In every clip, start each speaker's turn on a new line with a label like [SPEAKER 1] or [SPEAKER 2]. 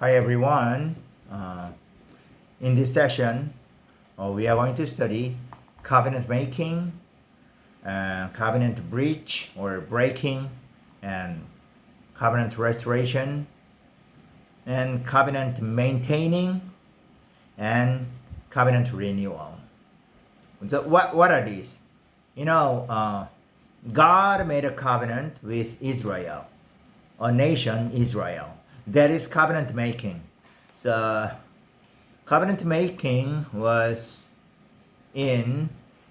[SPEAKER 1] Hi everyone. In this session, we are going to study covenant making, covenant breach or breaking, and covenant restoration, and covenant maintaining, and covenant renewal. So what are these? God made a covenant with Israel, a nation, Israel. That is covenant making. So covenant making was in,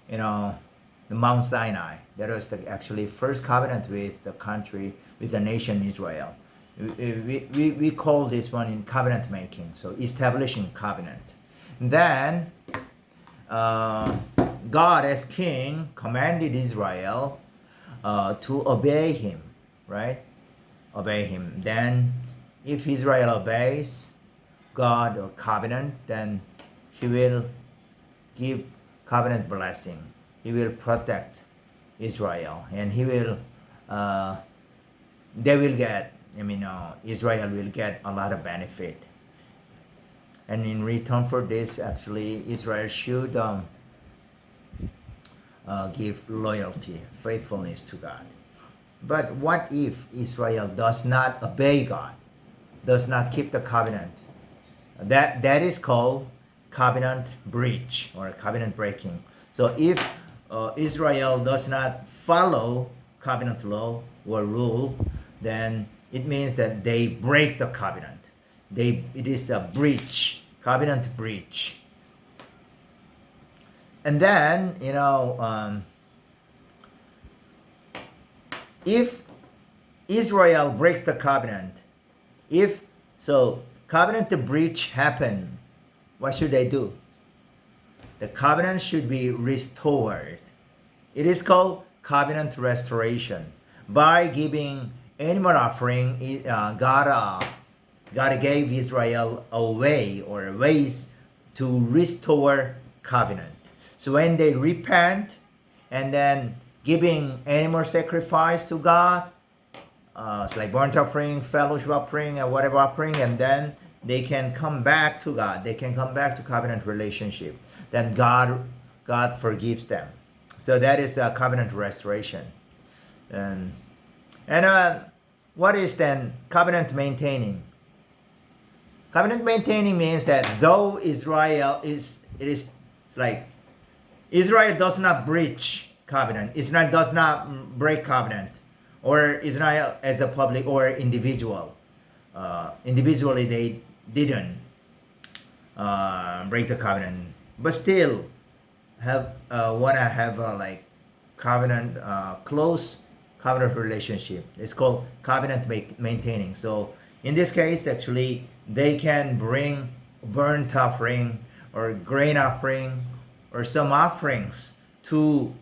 [SPEAKER 1] the Mount Sinai. That was the actually first covenant with the country, with the nation Israel. We call this one in covenant making. So establishing covenant. Then God as king commanded Israel to obey him, right? Obey him. Then if Israel obeys God or covenant, then he will give covenant blessing. He will protect Israel, and Israel will get a lot of benefit. And in return for this, actually, Israel should give loyalty, faithfulness to God. But what if Israel does not obey God, does not keep the covenant? That is called covenant breach or covenant breaking. So if Israel does not follow covenant law or rule, then it means that they break the covenant. It is a breach, covenant breach. And then, if Israel breaks the covenant, if so, covenant breach happen, what should they do? The covenant should be restored. It is called covenant restoration. By giving animal offering, God gave Israel a way or ways to restore covenant. So when they repent and then giving animal sacrifice to God, it's like burnt offering, fellowship offering, and whatever offering, and then they can come back to God. They can come back to covenant relationship. Then God forgives them. So that is a covenant restoration. And what is then covenant maintaining? Covenant maintaining means that though Israel it's like Israel does not breach covenant. Israel does not break covenant. Or Israel as a public or individual. Individually they didn't break the covenant, but still wanna have a covenant, close covenant relationship. It's called covenant maintaining. So in this case, actually, they can bring burnt offering or grain offering or some offerings to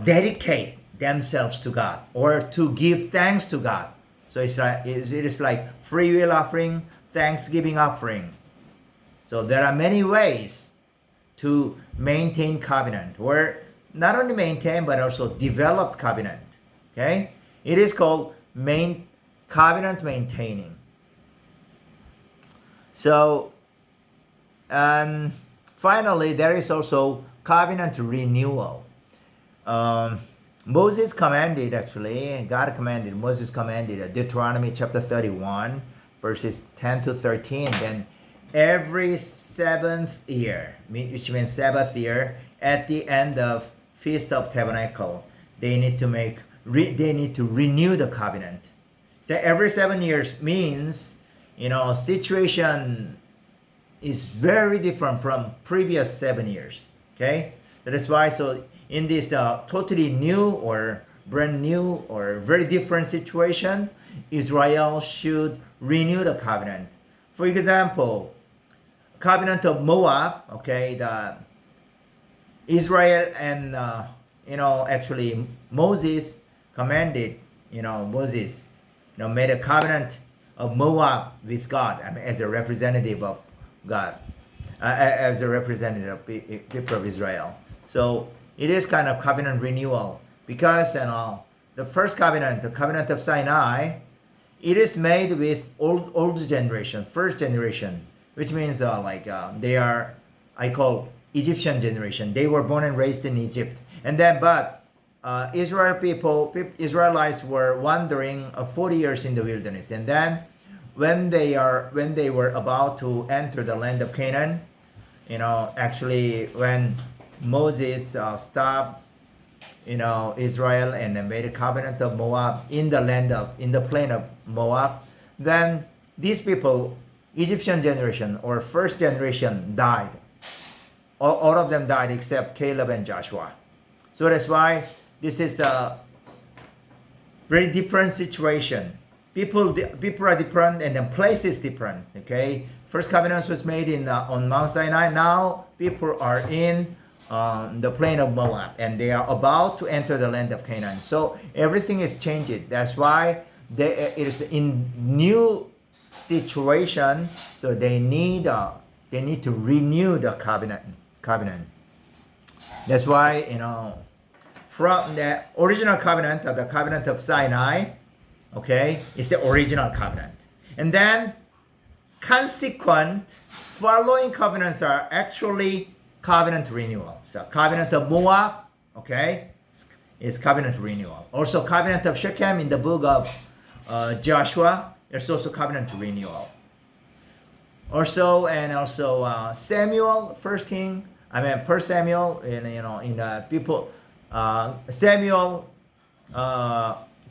[SPEAKER 1] dedicate themselves to God or to give thanks to God. So it is like free will offering, thanksgiving offering. So there are many ways to maintain covenant, or not only maintain but also develop covenant. Okay, it is called covenant maintaining. So, and finally, there is also covenant renewal. Moses commanded, Moses commanded, Deuteronomy chapter 31, verses 10 to 13. Then every seventh year, which means Sabbath year, at the end of Feast of Tabernacle, they need to renew the covenant. So every 7 years means, situation is very different from previous 7 years. Okay, that is why. So in this totally new or brand new or very different situation, Israel should renew the covenant. For example, covenant of Moab. Okay, the Israel and actually Moses commanded. Moses made a covenant of Moab with God. As a representative of God, as a representative of people of Israel. So it is kind of covenant renewal because the first covenant, the covenant of Sinai, it is made with old generation, first generation, which means they are, I call Egyptian generation. They were born and raised in Egypt, and then Israelites were wandering 40 years in the wilderness, and then when they were about to enter the land of Canaan, actually when Moses stopped Israel and then made a covenant of Moab in the plain of Moab, then these people, Egyptian generation or first generation, died. All of them died except Caleb and Joshua. So that's why this is a very different situation. People are different, and the place is different. Okay, first covenant was made on Mount Sinai. Now people are in the plain of Moab, and they are about to enter the land of Canaan. So everything is changed. That's why it is in new situation. So they need to renew the covenant. That's why from the original covenant, the covenant of Sinai, okay, is the original covenant, and then consequent following covenants are actually covenant renewal. So covenant of Moab, okay, is covenant renewal. Also covenant of Shechem in the book of Joshua, there's also covenant renewal. Also Samuel, First Samuel, in the people, Samuel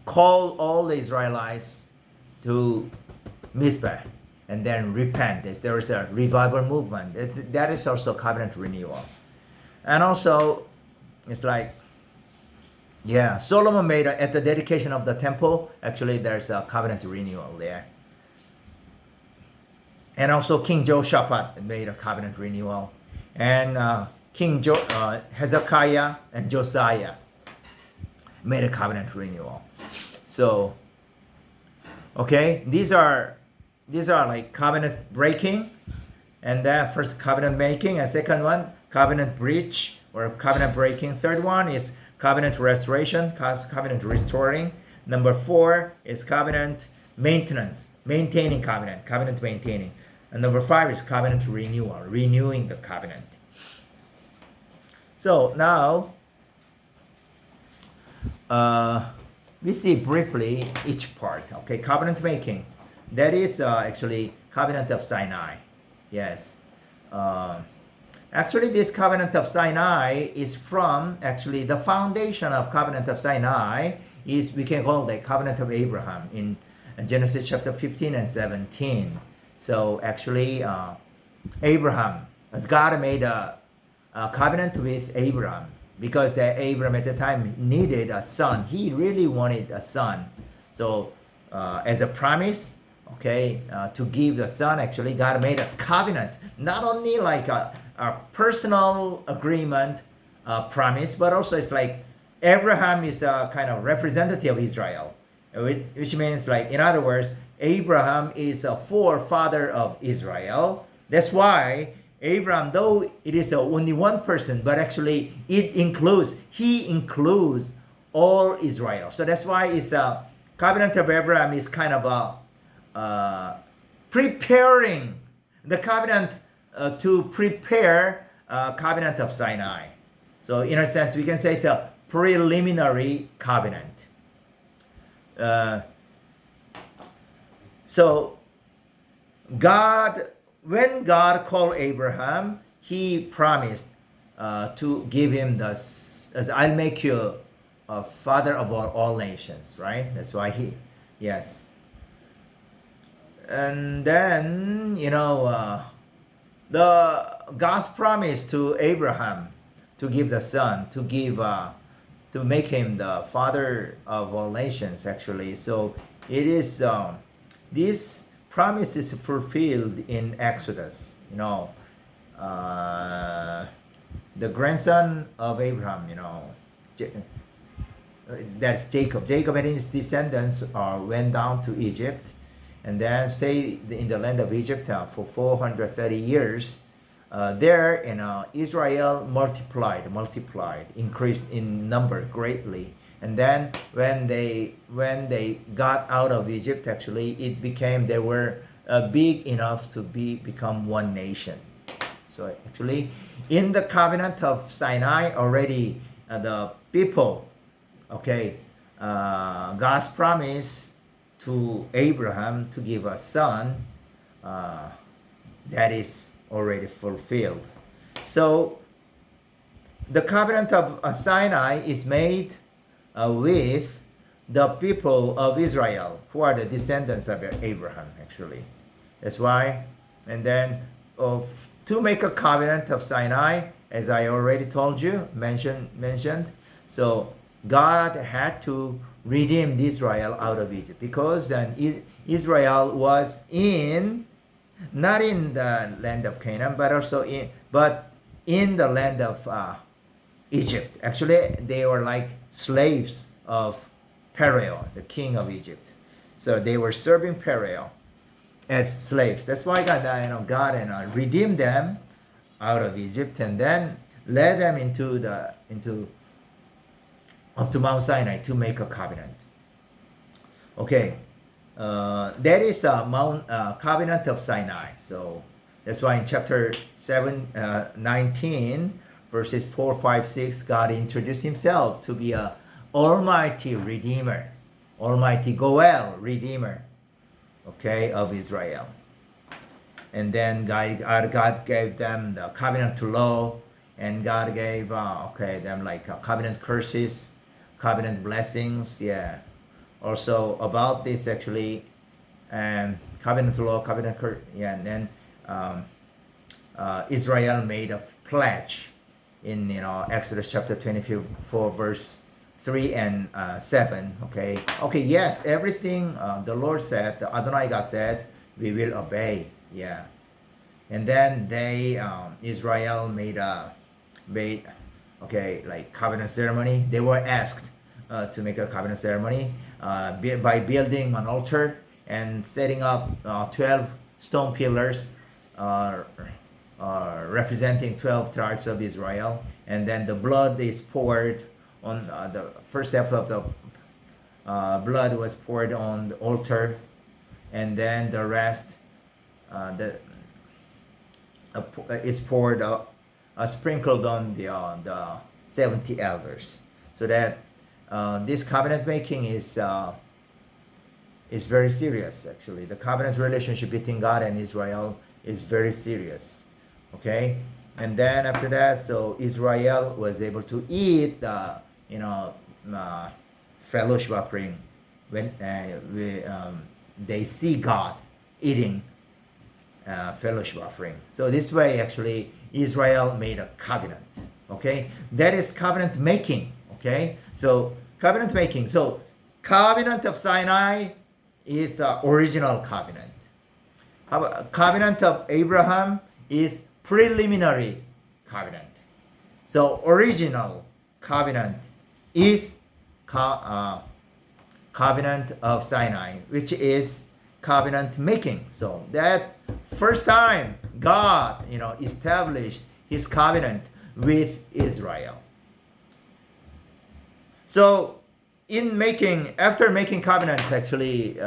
[SPEAKER 1] called all the Israelites to Mizpah and then repent. There is a revival movement. That is also covenant renewal. And also, it's like, Solomon made at the dedication of the temple, actually there's a covenant renewal there. And also King Jehoshaphat made a covenant renewal. And King Hezekiah and Josiah made a covenant renewal. So, okay, these are like covenant breaking, and then first covenant making, and second one covenant breach or covenant breaking. Third one is covenant restoration, covenant restoring. Number 4 is covenant maintenance, maintaining covenant maintaining. And number 5 is covenant renewal, renewing the covenant. So now we see briefly each part. Okay, covenant making. That is actually covenant of Sinai. Yes. Actually, this covenant of Sinai is from, actually, the foundation of covenant of Sinai is, we can call the covenant of Abraham in Genesis chapter 15 and 17. So actually, Abraham, as God made a covenant with Abraham, because Abraham at the time needed a son. He really wanted a son. So as a promise, okay, to give the son, actually God made a covenant, not only like a personal agreement, promise, but also it's like Abraham is a kind of representative of Israel, which means, like, in other words, Abraham is a forefather of Israel. That's why Abraham, though it is only one person, but actually he includes all Israel. So that's why it's a covenant of Abraham is kind of preparing the covenant to prepare covenant of Sinai. So in a sense, we can say it's a preliminary covenant. So when God called Abraham, he promised to give him as I'll make you a father of all nations, right? That's why yes. And then, the God's promise to Abraham to give the son, to make him the father of all nations, actually. So it is, this promise is fulfilled in Exodus. The grandson of Abraham, that's Jacob. Jacob and his descendants went down to Egypt and then stayed in the land of Egypt for 430 years. There, Israel multiplied, increased in number greatly. And then when they got out of Egypt, actually, it became, they were big enough to become one nation. So actually, in the covenant of Sinai, already the people, okay, God's promise to Abraham to give a son, that is already fulfilled. So the covenant of Sinai is made with the people of Israel, who are the descendants of Abraham, actually. That's why. And then to make a covenant of Sinai, as I already told you, mentioned, so God had to redeem Israel out of Egypt, because then Israel was not in the land of Canaan, but also in the land of Egypt. Actually, they were like slaves of Pharaoh, the king of Egypt. So they were serving Pharaoh as slaves. That's why God redeemed them out of Egypt, and then led them up to Mount Sinai to make a covenant. Okay, that is the covenant of Sinai. So that's why in chapter 19, verses 4, 5, 6, God introduced himself to be a almighty redeemer, almighty Goel, redeemer, okay, of Israel. And then God gave them the covenant law, and God gave them like covenant curses, covenant blessings. Yeah. Also about this, actually, covenant law, covenant curse. Yeah. And then Israel made a pledge in Exodus chapter 24, verse 3 and 7. Okay, yes, everything the Lord said, the Adonai God said, we will obey. Yeah. And then Israel made like covenant ceremony. They were asked to make a covenant ceremony by building an altar and setting up 12 stone pillars representing 12 tribes of Israel. And then the blood is poured on the first step of the blood was poured on the altar, and then the rest is poured sprinkled on the 70 elders. So that this covenant making is very serious. Actually, the covenant relationship between God and Israel is very serious. Okay, and then after that, so Israel was able to eat the fellowship offering when they see God eating fellowship offering. So this way, actually, Israel made a covenant. Okay, that is covenant making. Okay, so covenant making. So covenant of Sinai is the original covenant. Covenant of Abraham is preliminary covenant. So original covenant is covenant of Sinai, which is covenant making. So that first time God established his covenant with Israel. So after making covenant, actually,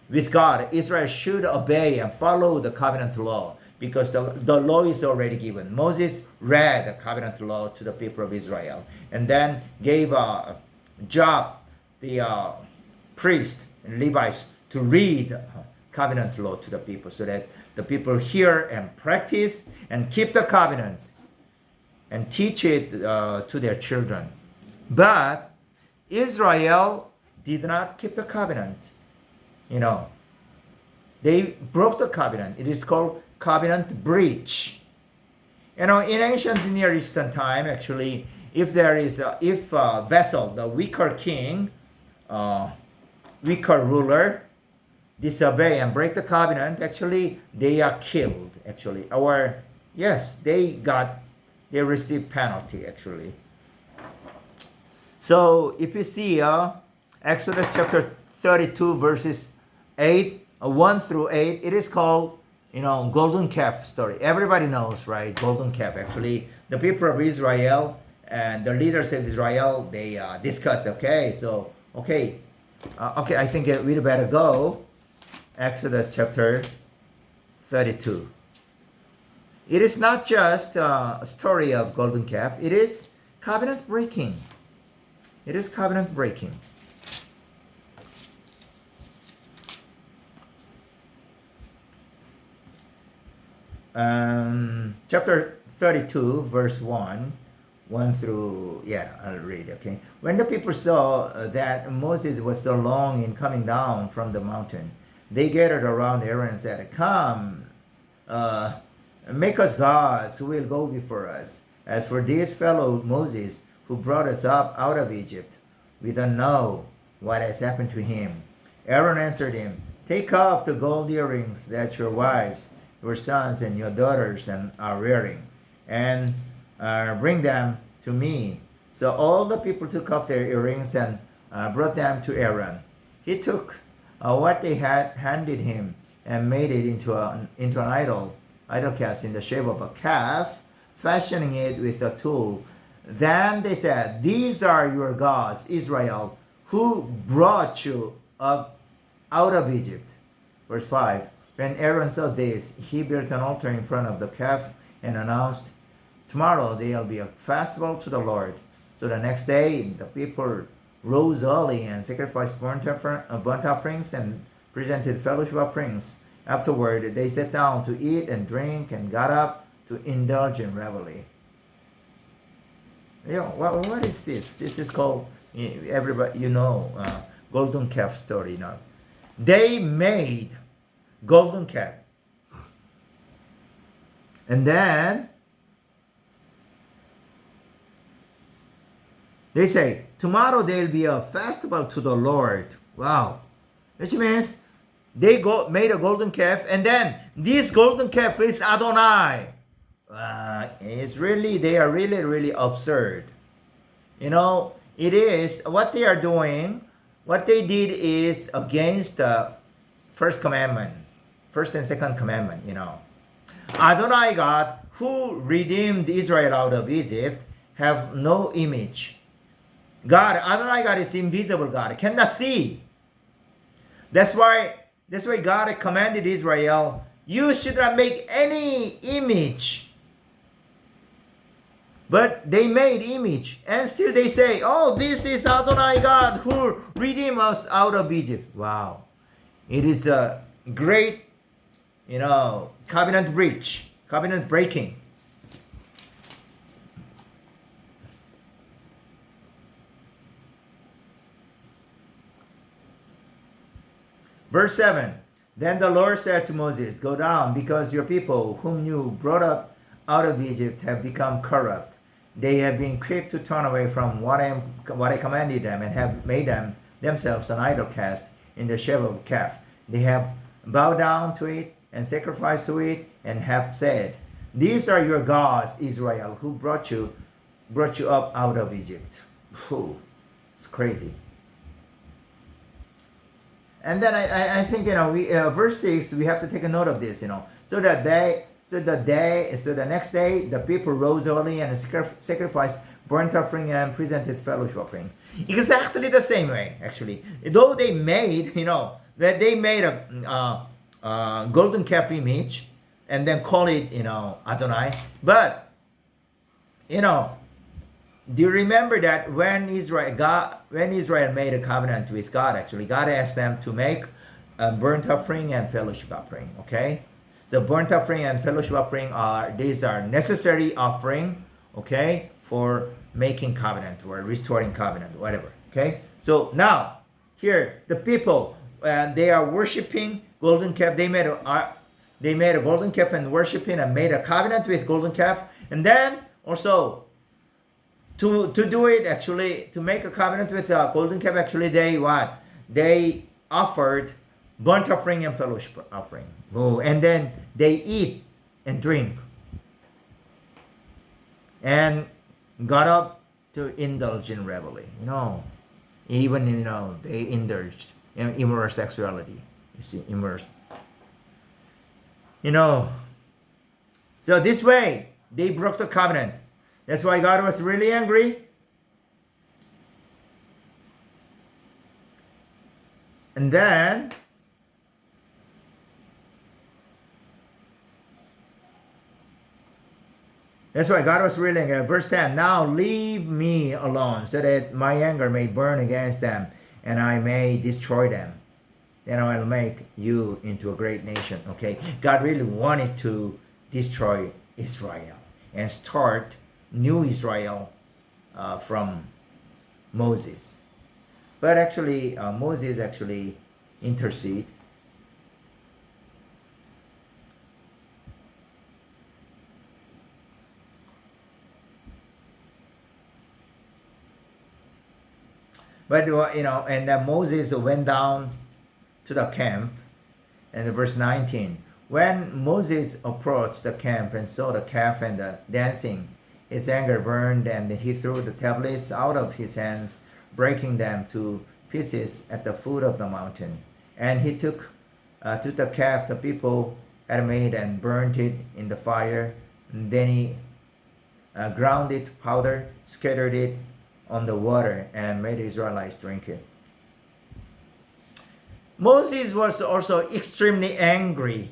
[SPEAKER 1] with God, Israel should obey and follow the covenant law, because the law is already given. Moses read the covenant law to the people of Israel, and then gave a job the priest and Levites to read covenant law to the people, so that the people hear and practice and keep the covenant and teach it to their children. But Israel did not keep the covenant. They broke the covenant. It is called covenant breach. In ancient Near Eastern time, actually, if a vessel, the weaker king, weaker ruler, disobey and break the covenant, actually, they are killed, actually. Or, yes, they received penalty, actually. So, if you see Exodus chapter 32, verses 1 through 8, it is called, golden calf story. Everybody knows, right? Golden calf. Actually, the people of Israel and the leaders of Israel, they discussed, okay, I think we'd better go. Exodus chapter 32. It is not just a story of golden calf. It is covenant breaking. It is covenant breaking. Chapter 32, verse 1 through, I'll read, okay. When the people saw that Moses was so long in coming down from the mountain, they gathered around Aaron and said, "Come, make us gods who will go before us. As for this fellow Moses, who brought us up out of Egypt, we don't know what has happened to him." Aaron answered him, "Take off the gold earrings that your wives, your sons, and your daughters are wearing, and bring them to me." So all the people took off their earrings and brought them to Aaron. He took what they had handed him and made it into an idol cast in the shape of a calf, fashioning it with a tool. Then they said, "These are your gods, Israel, who brought you up out of Egypt." Verse 5. When Aaron saw this, he built an altar in front of the calf and announced, "Tomorrow there will be a festival to the Lord." So the next day, the people rose early and sacrificed burnt offerings and presented fellowship offerings. Afterward, they sat down to eat and drink and got up to indulge in revelry. What is this? This is called, everybody, golden calf story now. They made golden calf. And then they say, "Tomorrow there will be a festival to the Lord." Wow. Which means they made a golden calf, and then this golden calf is Adonai. They are really, really absurd. It is, what they are doing, what they did is against the first and second commandment, Adonai God, who redeemed Israel out of Egypt, have no image. God, Adonai God is invisible God, cannot see. That's why God commanded Israel, "You should not make any image." But they made image, and still they say, "Oh, this is Adonai God who redeemed us out of Egypt." Wow. It is a great, covenant breach, covenant breaking. Verse 7, Then the Lord said to Moses, "Go down, because your people, whom you brought up out of Egypt, have become corrupt. They have been quick to turn away from what I commanded them, and have made themselves an idol cast in the shape of a calf. They have bowed down to it and sacrificed to it, and have said, 'These are your gods, Israel, who brought you up out of Egypt.'" Whew, it's crazy. And then I think verse 6, we have to take a note of this. So the next day the people rose early and sacrificed burnt offering and presented fellowship offering. Exactly the same way, actually. Though they made a golden calf image and then call it Adonai, but do you remember that when Israel made a covenant with God, actually, God asked them to make a burnt offering and fellowship offering, okay? So burnt offering and fellowship offering are necessary offering, okay, for making covenant or restoring covenant, whatever, okay? So now, here, the people, they are worshiping golden calf. They made a golden calf and worshiping and made a covenant with golden calf. And then also, to do it, actually, to make a covenant with a golden calf, actually, they offered burnt offering and fellowship offering. Oh, and then they eat and drink and got up to indulge in revelry. Even they indulged in immoral sexuality. You see, immersed. So this way they broke the covenant. That's why God was really angry. And then that's why God was really angry. Verse 10, now leave me alone so that my anger may burn against them and I may destroy them. Then I will make you into a great nation. Okay, God really wanted to destroy Israel and start new Israel from Moses. But actually, Moses actually intercede. But and then Moses went down to the camp, and verse 19. When Moses approached the camp and saw the calf and the dancing, his anger burned, and he threw the tablets out of his hands, breaking them to pieces at the foot of the mountain. And he took the calf the people had made and burned it in the fire. And then he ground it to powder, scattered it on the water, and made the Israelites drink it. Moses was also extremely angry,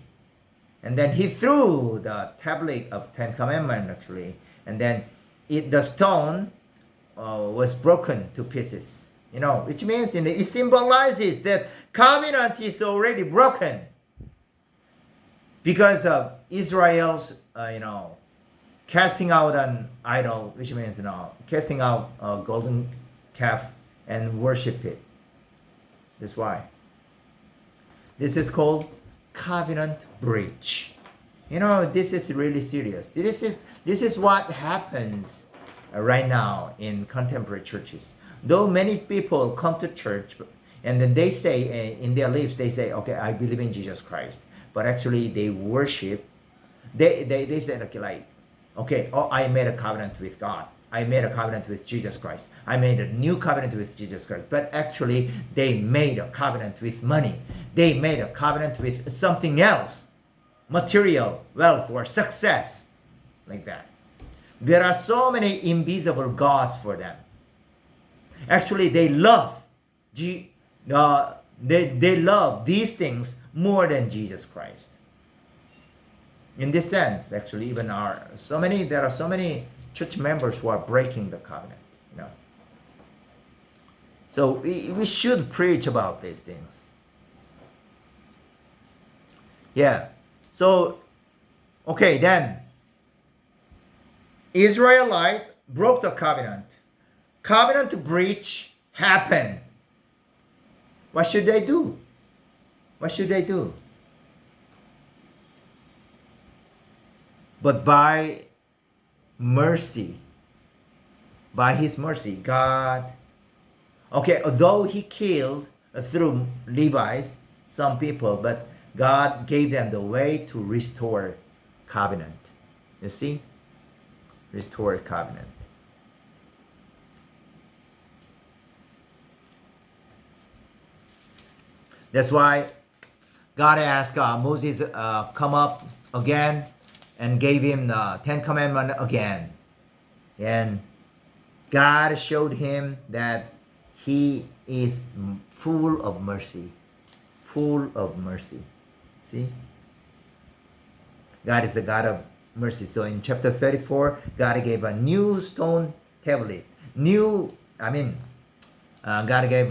[SPEAKER 1] and then he threw the tablet of Ten Commandments actually, and then the stone was broken to pieces. Which means it symbolizes that covenant is already broken because of Israel's casting out an idol, which means casting out a golden calf and worship it. That's why. This is called covenant breach. This is really serious. This is what happens right now in contemporary churches. Though many people come to church and then they say in their lips, they say, okay, I believe in Jesus Christ. But actually they worship. They say okay, I made a covenant with God. I made a covenant with Jesus Christ. I made a new covenant with Jesus Christ. But actually, they made a covenant with money. They made a covenant with something else. Material, wealth, or success. Like that. There are so many invisible gods for them. Actually, they love they love these things more than Jesus Christ. In this sense, actually, there are so many church members who are breaking the covenant. So we should preach about these things. Yeah. So, okay, then Israelite broke the covenant. Covenant breach happened. What should they do? What should they do? But by mercy, by his mercy, God, although he killed through Levites some people, but God gave them the way to restore covenant. You see? Restore covenant. That's why God asked Moses come up again and gave him the Ten Commandments again. And God showed him that he is full of mercy. Full of mercy. See? God is the God of mercy. So in chapter 34, God gave a new stone tablet. God gave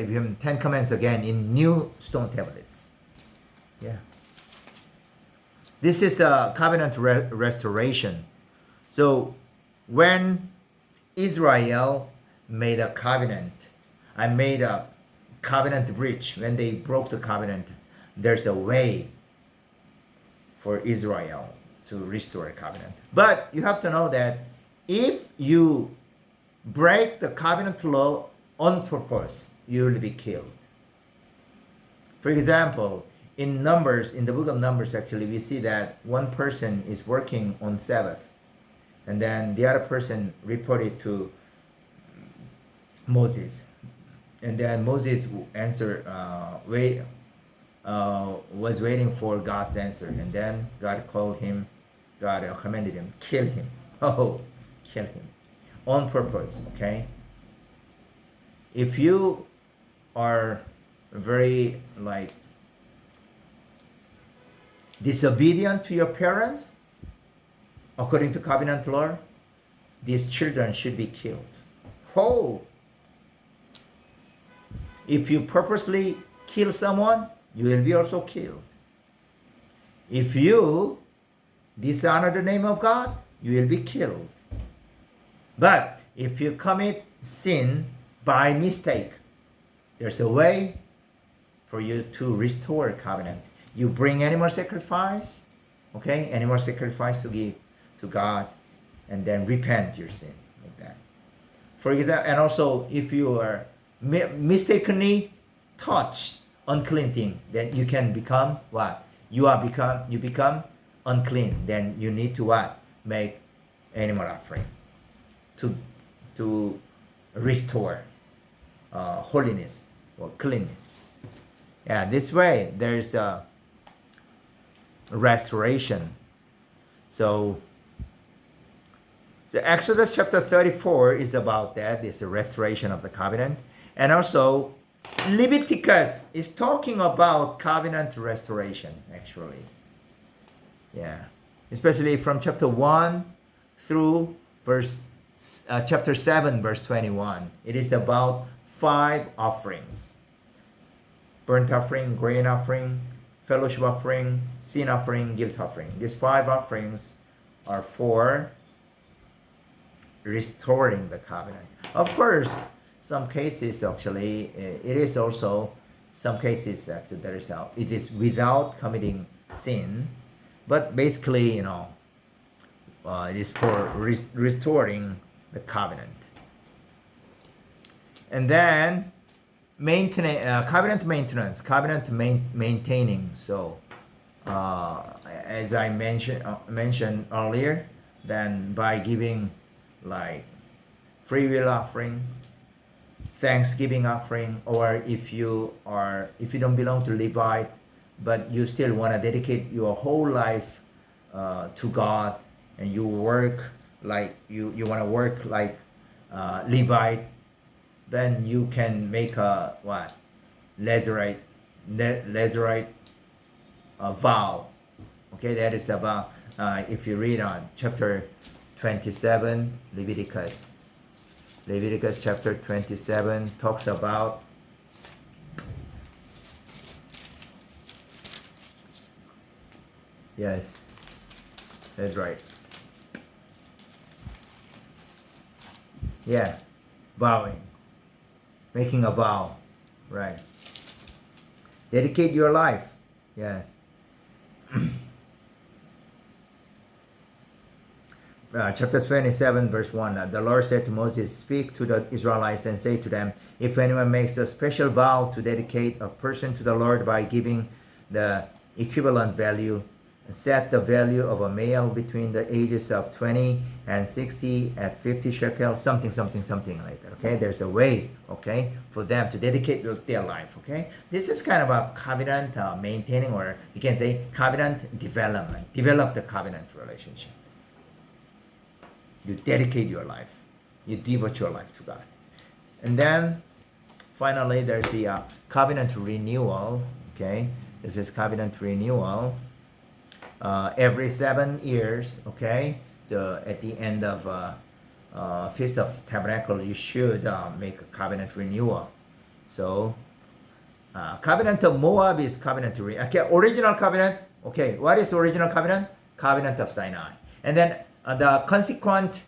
[SPEAKER 1] him 10 commandments again in new stone tablets. Yeah. This is a covenant restoration. So when Israel made a covenant, made a covenant breach, when they broke the covenant, there's a way for Israel to restore a covenant. But you have to know that if you break the covenant law on purpose, you will be killed. For example, in the book of Numbers, actually, we see that one person is working on Sabbath, and then the other person reported to Moses, and then Moses was waiting for God's answer, and then God commanded him, kill him. kill him on purpose, okay? If you are very like disobedient to your parents, according to covenant law, these children should be killed. Oh! If you purposely kill someone, you will be also killed. If you dishonor the name of God, you will be killed. But if you commit sin by mistake, there's a way for you to restore covenant. You bring animal sacrifice, okay? Animal sacrifice to give to God, and then repent your sin, like that. For example, and also if you are mistakenly touched unclean thing, then you can become what? You become unclean. Then you need to what? Make animal offering to restore holiness or cleanness. Yeah, this way there's a restoration. So Exodus chapter 34 is about that. It's a restoration of the covenant. And also Leviticus is talking about covenant restoration, actually. Yeah. Especially from chapter 1 through chapter 7, verse 21. It is about 5 offerings. Burnt offering, grain offering, fellowship offering, sin offering, guilt offering. These 5 offerings are for restoring the covenant. Of course, some cases actually, it is also, some cases actually there is it is without committing sin, but basically, it is for restoring the covenant. And then covenant maintenance, maintaining. So as I mentioned earlier, then by giving like free will offering, thanksgiving offering, or if you don't belong to Levite, but you still want to dedicate your whole life to God, and you work like you want to work like Levite, then you can make a what? Lazarite vow. Okay, that is about if you read on chapter 27, Leviticus chapter 27 talks about yes, that's right. Yeah, vowing, making a vow, right? Dedicate your life, yes. Chapter 27, verse 1. The Lord said to Moses, "Speak to the Israelites and say to them, if anyone makes a special vow to dedicate a person to the Lord by giving the equivalent value, set the value of a male between the ages of 20 and 60 at 50 shekels, something like that." Okay, there's a way, okay, for them to dedicate their life. Okay, this is kind of a covenant maintaining, or you can say covenant development. Develop the covenant relationship. You dedicate your life. You devote your life to God. And then finally there's the covenant renewal. Okay, this is covenant renewal. Every 7 years, okay, so at the end of Feast of Tabernacle, you should make a covenant renewal. So covenant of Moab is covenant okay, original covenant. Okay, what is original covenant? Covenant of Sinai. And then the consequent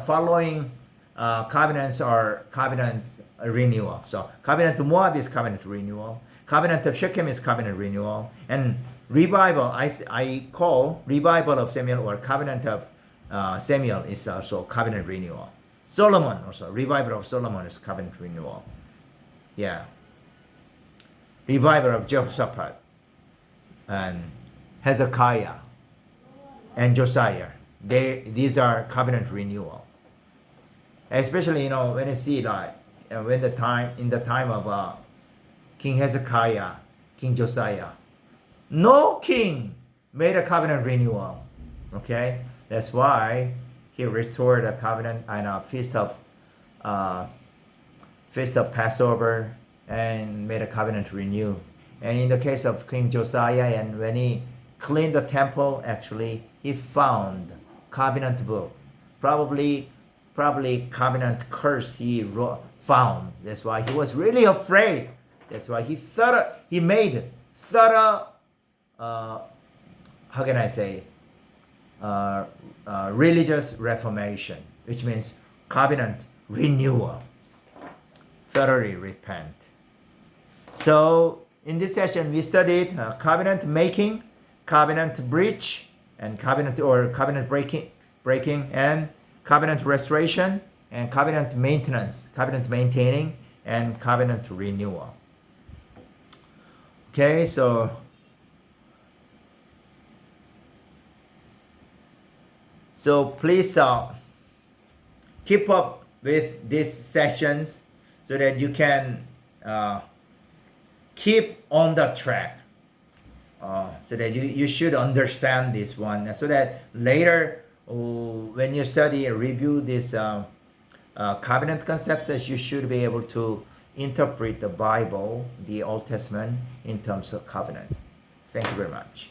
[SPEAKER 1] following covenants are covenant renewal. So covenant of Moab is covenant renewal. Covenant of Shechem is covenant renewal. And revival, I call revival of Samuel, or covenant of Samuel, is also covenant renewal. Solomon also, revival of Solomon is covenant renewal. Yeah. Revival of Jehoshaphat and Hezekiah and Josiah. These are covenant renewal. Especially, when you see that in the time of King Hezekiah, King Josiah, no king made a covenant renewal. Okay, that's why he restored the covenant and a feast of Passover and made a covenant renew. And in the case of King Josiah, and when he cleaned the temple, actually he found covenant book, probably covenant curse found. That's why he was really afraid. That's why he made thorough, how can I say, religious reformation, which means covenant renewal. Thoroughly repent. So in this session we studied covenant making, covenant breach, and covenant breaking, and covenant restoration, and covenant maintenance, covenant maintaining, and covenant renewal. Okay, so please keep up with these sessions so that you can keep on the track. So that you should understand this one, so that later when you study and review this covenant concepts, you should be able to interpret the Bible, the Old Testament, in terms of covenant. Thank you very much.